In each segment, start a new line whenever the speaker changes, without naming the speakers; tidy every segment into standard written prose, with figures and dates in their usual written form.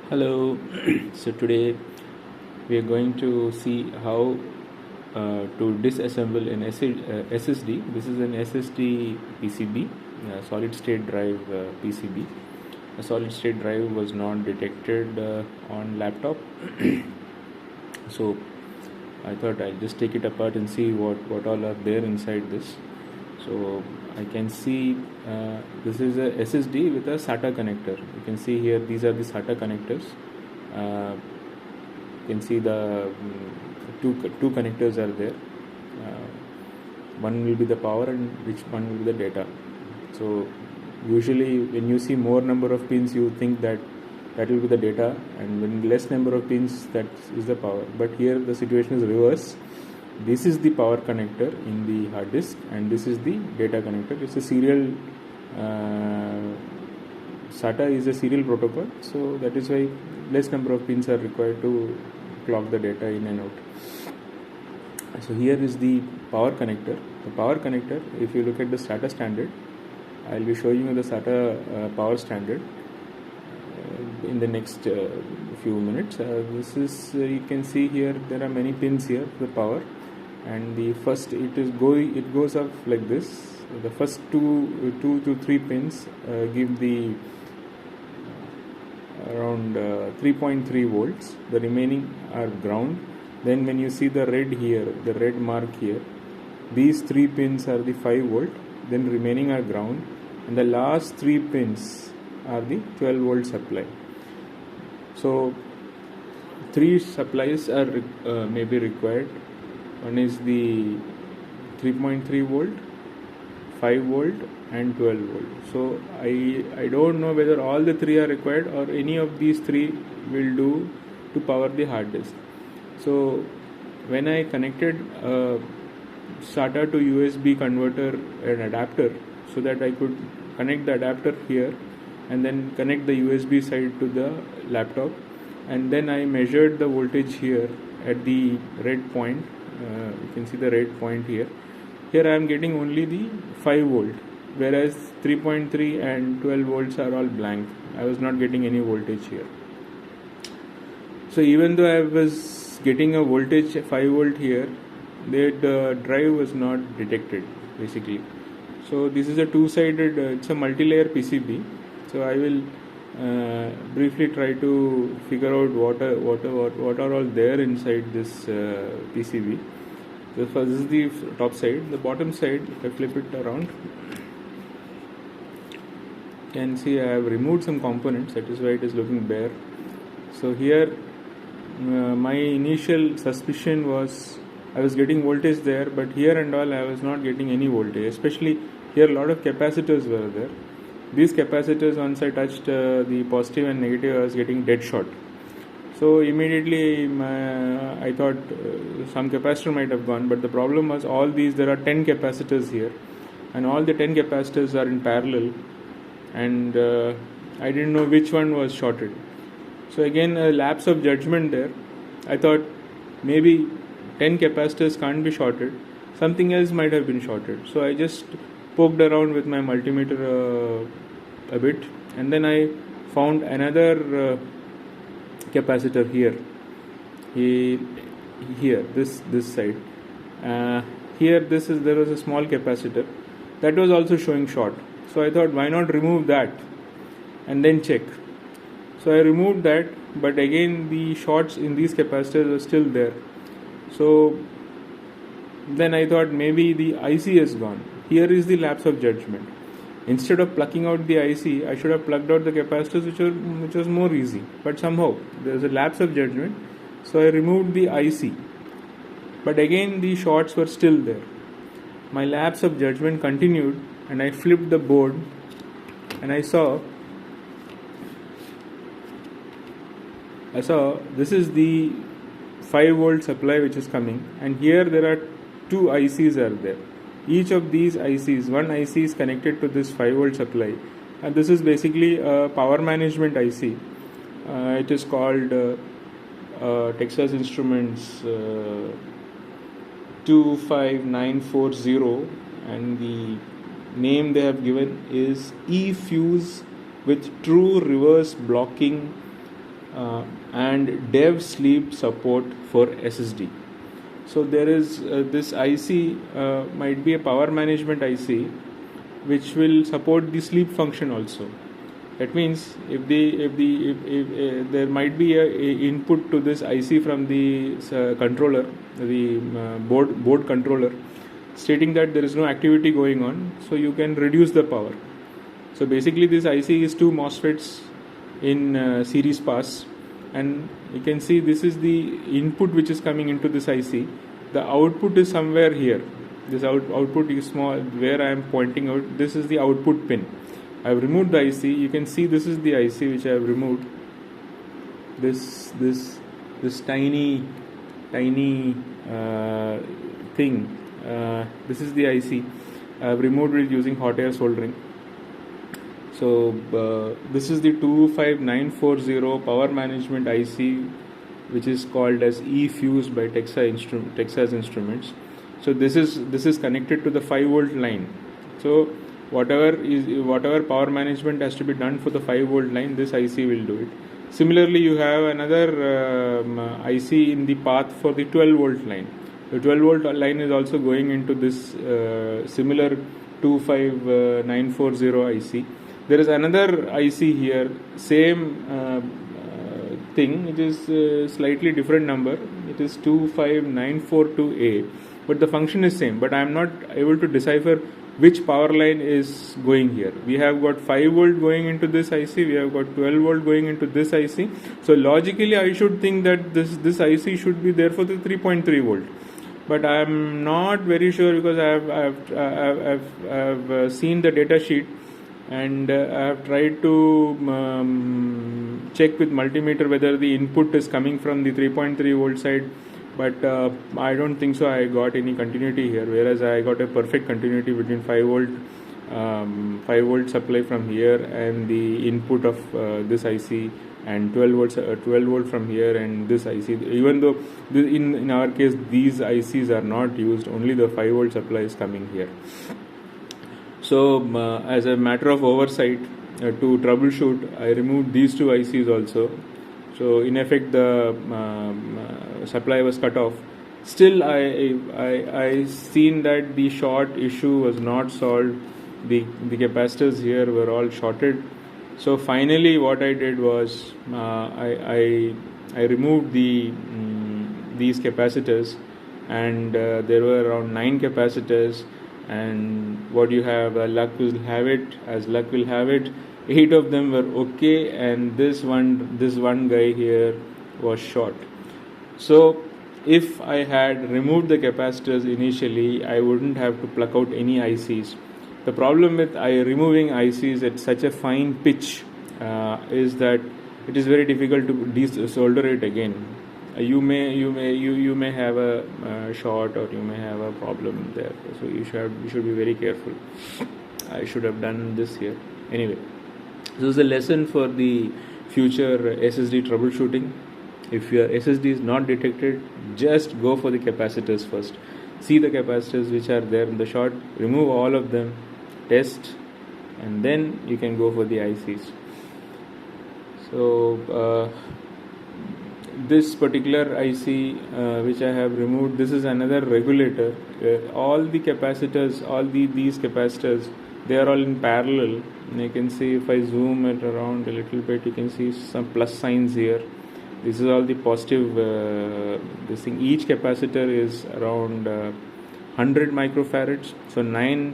Hello. So today we are going to see how to disassemble an SSD. This is an SSD PCB, solid state drive PCB. A solid state drive was not detected on laptop. So I thought I'll just take it apart and see what all are there inside this. So I can see this is a SSD with a SATA connector. You can see here these are the SATA connectors. You can see the two connectors are there. One will be the power and which one will be the data. So usually when you see more number of pins, you think that will be the data, and when less number of pins, that is the power. But here the situation is reverse. This is the power connector in the hard disk, and this is the data connector. It's a serial SATA is a serial protocol, so that is why less number of pins are required to clock the data in and out. So here is the power connector. The power connector, if you look at the SATA standard, I'll be showing you the SATA power standard in the next few minutes. This is you can see here there are many pins here for the power, and the first it goes up like this. The first two to three pins give the around 3.3 volts. The remaining are ground. Then when you see the red here, the red mark here, these three pins are the 5 volt. Then remaining are ground, and the last three pins are the 12 volt supply. So three supplies are may be required. One is the 3.3 volt, 5 volt and 12 volt. So I don't know whether all the three are required or any of these three will do to power the hard disk. So when I connected SATA to USB converter and adapter, so that I could connect the adapter here and then connect the USB side to the laptop, and then I measured the voltage here at the red point. You can see the red point here. Here I am getting only the 5 volt, whereas 3.3 and 12 volts are all blank. I was not getting any voltage here. So even though I was getting a voltage 5 volt here, the drive was not detected basically. So this is a two-sided, it's a multi-layer PCB. So I will briefly try to figure out what are all there inside this PCB. So first, this is the top side. The bottom side, if I flip it around, you can see I have removed some components. That is why it is looking bare. So here, my initial suspicion was I was getting voltage there, but here and all I was not getting any voltage. Especially here, a lot of capacitors were there. These capacitors, once I touched the positive and negative, I was getting dead shot. So immediately I thought some capacitor might have gone, but the problem was all these, there are 10 capacitors here, and all the 10 capacitors are in parallel, and I didn't know which one was shorted. So again, a lapse of judgment there. I thought maybe 10 capacitors can't be shorted, something else might have been shorted. So I just poked around with my multimeter a bit, and then I found another capacitor here. Here, this side. Here, there was a small capacitor that was also showing short. So I thought, why not remove that and then check. So I removed that, but again the shorts in these capacitors were still there. So then I thought maybe the IC is gone. Here is the lapse of judgment. Instead of plugging out the IC, I should have plugged out the capacitors, which was more easy. But somehow there is a lapse of judgment, so I removed the IC. But again the shorts were still there. My lapse of judgment continued, and I flipped the board, and I saw this is the 5 volt supply which is coming, and here there are two ICs are there. Each of these ICs, one IC is connected to this 5 volt supply, and this is basically a power management IC. It is called Texas Instruments 25940, and the name they have given is E-Fuse with true reverse blocking and dev sleep support for SSD. So there is this IC might be a power management IC which will support the sleep function also. That means if there might be a input to this IC from the controller, the board controller, stating that there is no activity going on, so you can reduce the power. So basically this IC is two MOSFETs in series pass, and you can see this is the input which is coming into this IC. The output is somewhere here. This output is small, where I am pointing out. This is the output pin. I have removed the IC. You can see this is the IC which I have removed. This tiny thing. This is the IC. I have removed it using hot air soldering. So this is the 25940 power management IC, which is called as eFuse by Texas Instruments. So this is connected to the 5-volt line. So whatever power management has to be done for the 5-volt line, this IC will do it. Similarly, you have another IC in the path for the 12-volt line. The 12-volt line is also going into this similar 25940 IC. There is another IC here, same thing. It is slightly different number. It is 25942A, but the function is same. But I am not able to decipher which power line is going here. We have got 5-volt going into this IC. We have got 12-volt going into this IC. So logically, I should think that this IC should be there for the 3.3 volt. But I am not very sure, because I have seen the data sheet, and I have tried to check with multimeter whether the input is coming from the 3.3 volt side, but I don't think so. I got any continuity here, whereas I got a perfect continuity between 5 volt supply from here and the input of this IC, and 12 volt from here and this IC. Even though in our case these ICs are not used, only the 5 volt supply is coming here. So as a matter of oversight, to troubleshoot, I removed these two ICs also. So in effect the supply was cut off. Still I seen that the short issue was not solved. The capacitors here were all shorted. So finally what I did was I removed these capacitors, and there were around 9 capacitors. And what you have, luck will have it, 8 of them were okay, and this one guy here was short. So if I had removed the capacitors initially, I wouldn't have to pluck out any ICs. The problem with removing ICs at such a fine pitch is that it is very difficult to desolder it again. You may have a short, or you may have a problem there. So you should be very careful. I should have done this here. Anyway, this is a lesson for the future SSD troubleshooting. If your SSD is not detected, just go for the capacitors first. See the capacitors which are there in the short, remove all of them, test, and then you can go for the ICs. So this particular IC which I have removed, this is another regulator. All the capacitors, these capacitors, they are all in parallel. And you can see, if I zoom it around a little bit, you can see some plus signs here. This is all the positive this thing. Each capacitor is around 100 microfarads. So 9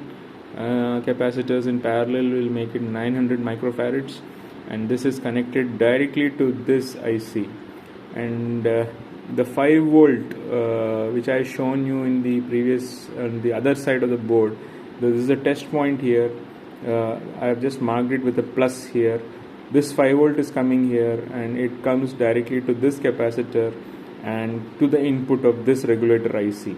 capacitors in parallel will make it 900 microfarads, and this is connected directly to this IC. And the 5 volt which I shown you in the previous, on the other side of the board, this is a test point here. I have just marked it with a plus here. This 5 volt is coming here, and it comes directly to this capacitor and to the input of this regulator IC.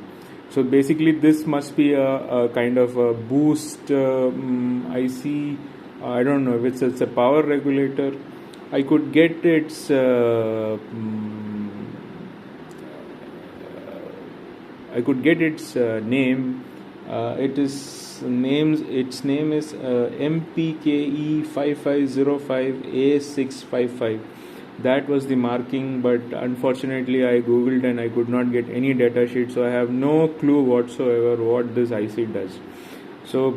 So basically this must be a kind of a boost IC. I don't know if it's a power regulator. I could get its name. Its name is MPKE5505A655. That was the marking, but unfortunately I googled and I could not get any data sheet, so I have no clue whatsoever what this IC does. So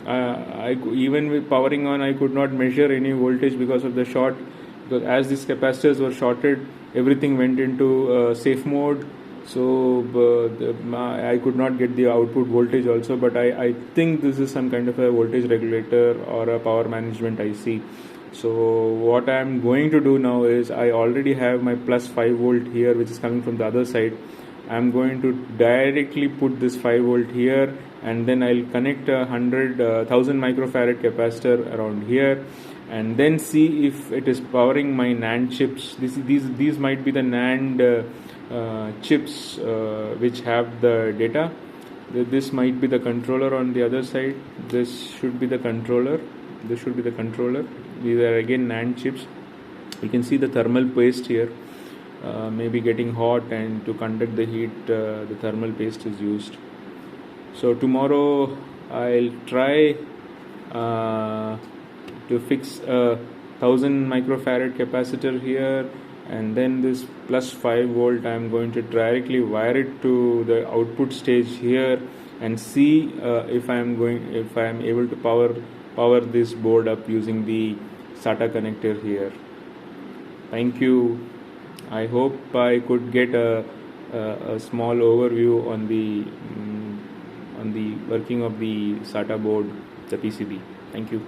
even with powering on, I could not measure any voltage because of the short, because as these capacitors were shorted, everything went into safe mode. So I could not get the output voltage also, but I think this is some kind of a voltage regulator or a power management IC. So what I am going to do now is, I already have my plus 5 volt here which is coming from the other side. I am going to directly put this 5 volt here, and then I'll connect a 1000 microfarad capacitor around here, and then see if it is powering my NAND chips. These might be the NAND chips which have the data. This might be the controller on the other side. This should be the controller. This should be the controller. These are again NAND chips. You can see the thermal paste here, maybe getting hot, and to conduct the heat, the thermal paste is used. So tomorrow I'll try to fix a 1000 microfarad capacitor here, and then this plus 5 volt I'm going to directly wire it to the output stage here, and see if I am able to power this board up using the SATA connector here. Thank you. I hope I could get a small overview on the working of the SATA board, the PCB. Thank you.